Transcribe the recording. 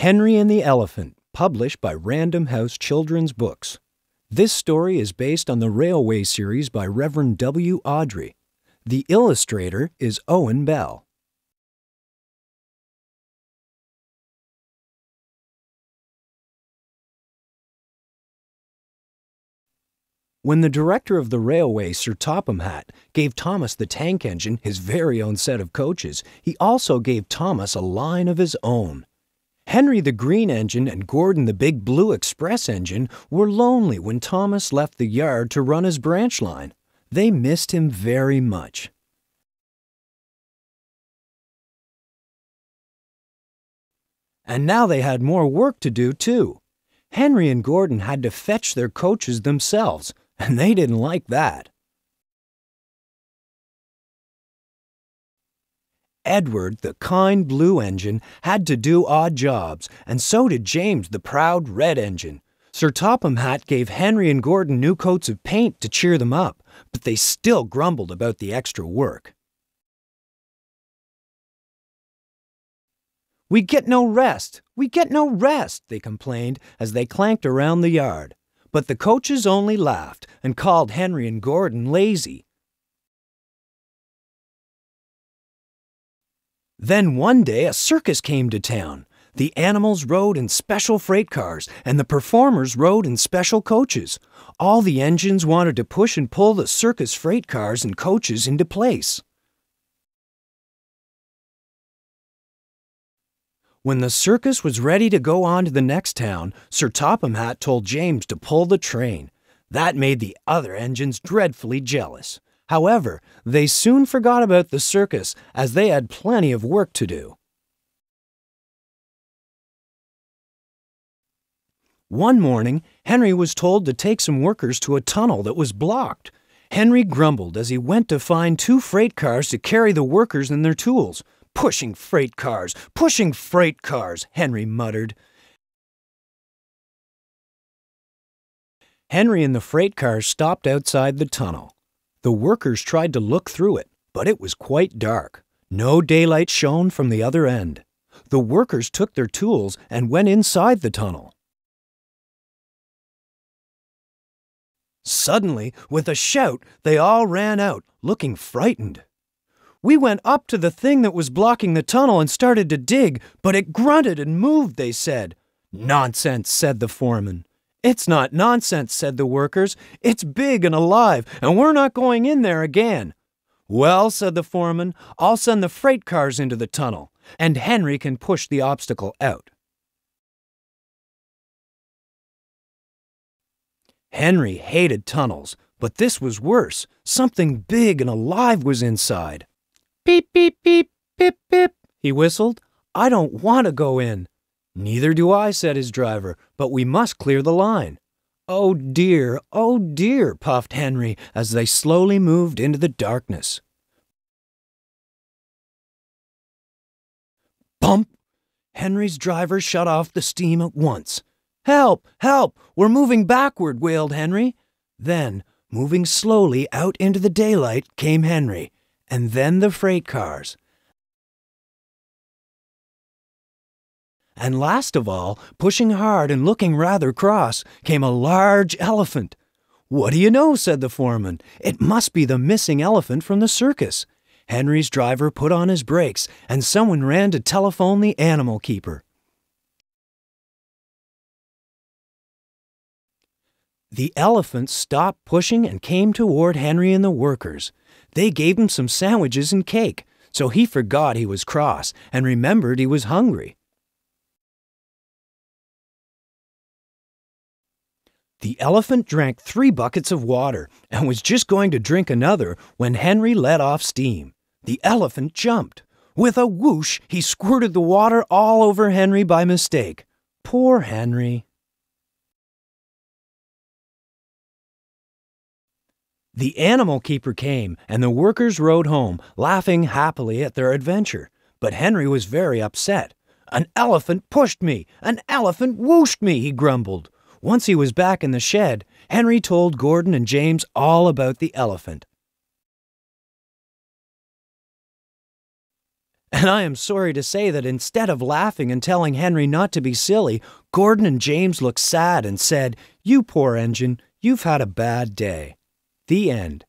Henry and the Elephant, published by Random House Children's Books. This story is based on the Railway series by Reverend W. Audrey. The illustrator is Owen Bell. When the director of the railway, Sir Topham Hatt, gave Thomas the tank engine his very own set of coaches, he also gave Thomas a line of his own. Henry the green engine and Gordon the big blue express engine were lonely when Thomas left the yard to run his branch line. They missed him very much. And now they had more work to do, too. Henry and Gordon had to fetch their coaches themselves, and they didn't like that. Edward, the kind blue engine, had to do odd jobs, and so did James, the proud red engine. Sir Topham Hatt gave Henry and Gordon new coats of paint to cheer them up, but they still grumbled about the extra work. "We get no rest, we get no rest," they complained as they clanked around the yard. But the coaches only laughed and called Henry and Gordon lazy. Then one day a circus came to town. The animals rode in special freight cars and the performers rode in special coaches. All the engines wanted to push and pull the circus freight cars and coaches into place. When the circus was ready to go on to the next town, Sir Topham Hatt told James to pull the train. That made the other engines dreadfully jealous. However, they soon forgot about the circus as they had plenty of work to do. One morning, Henry was told to take some workers to a tunnel that was blocked. Henry grumbled as he went to find 2 freight cars to carry the workers and their tools. Pushing freight cars, Henry muttered. Henry and the freight cars stopped outside the tunnel. The workers tried to look through it, but it was quite dark. No daylight shone from the other end. The workers took their tools and went inside the tunnel. Suddenly, with a shout, they all ran out, looking frightened. "We went up to the thing that was blocking the tunnel and started to dig, but it grunted and moved," they said. "Nonsense," said the foreman. "It's not nonsense," said the workers. "It's big and alive, and we're not going in there again." "Well," said the foreman, "I'll send the freight cars into the tunnel, and Henry can push the obstacle out." Henry hated tunnels, but this was worse. Something big and alive was inside. "Beep, beep, beep, beep, beep," he whistled. "I don't want to go in." "Neither do I," said his driver, "but we must clear the line." Oh dear," puffed Henry as they slowly moved into the darkness. Bump! Henry's driver shut off the steam at once. "Help! Help! We're moving backward," wailed Henry. Then, moving slowly out into the daylight, came Henry, and then the freight cars. And last of all, pushing hard and looking rather cross, came a large elephant. "What do you know?" said the foreman. "It must be the missing elephant from the circus." Henry's driver put on his brakes, and someone ran to telephone the animal keeper. The elephant stopped pushing and came toward Henry and the workers. They gave him some sandwiches and cake, so he forgot he was cross and remembered he was hungry. The elephant drank 3 buckets of water and was just going to drink another when Henry let off steam. The elephant jumped. With a whoosh, he squirted the water all over Henry by mistake. Poor Henry. The animal keeper came, and the workers rode home, laughing happily at their adventure. But Henry was very upset. "An elephant pushed me! An elephant whooshed me!" he grumbled. Once he was back in the shed, Henry told Gordon and James all about the elephant. And I am sorry to say that instead of laughing and telling Henry not to be silly, Gordon and James looked sad and said, "You poor engine, you've had a bad day." The end.